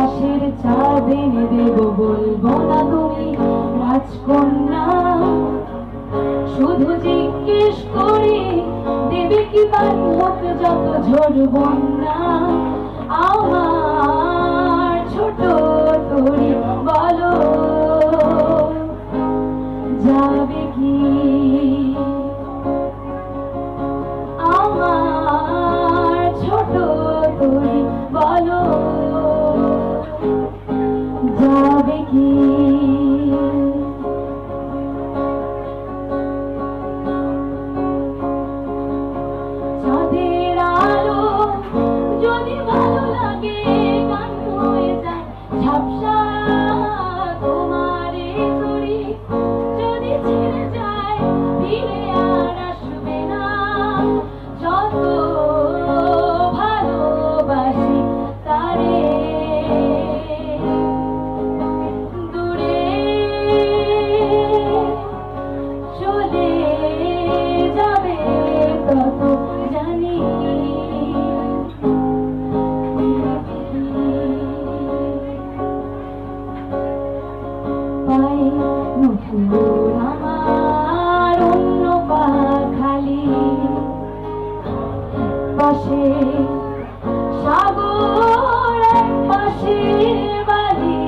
আকাশের চাঁদ এনে দেব, বলবো না তুমি রাজকন্যা। শুধু জিজ্ঞেস করি দেবে কি বান্ধব যত ঝড় বন্যা। আমার ছোট তরি বলো যাবে কি, আমার ছোট তরি বলো যাবে কি। চাঁদের আলো যদি ভালো লাগে গান হয়ে যায় ঝাপসা, তোমারে তরি যদি ছেড়ে যায় ফিরে আর আসবে না। যত ভালোবাসি তারে দূরে চলে যাবে কত জানি। পাই নতুন আমার অন্য পা খালি, পাশে সাগর এক পাশে বালি।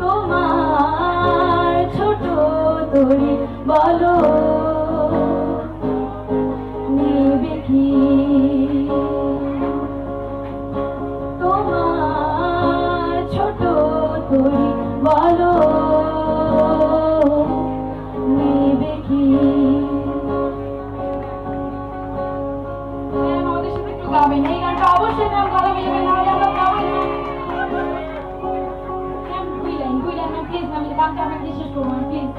তোমার ছোট তরি বলো নেবে কি, তোমার ছোট তরি বলো নেবে কি। আমাদের সাথে একটু গাবেন এই গানটা, অবশ্যই ম্যাম গলা মিলবে না হলে আমরা গাবো না। ম্যাম দুই লাইন ম্যাম প্লিজ, ম্যাম গানটা আমরা শেষ করবো প্লিজ।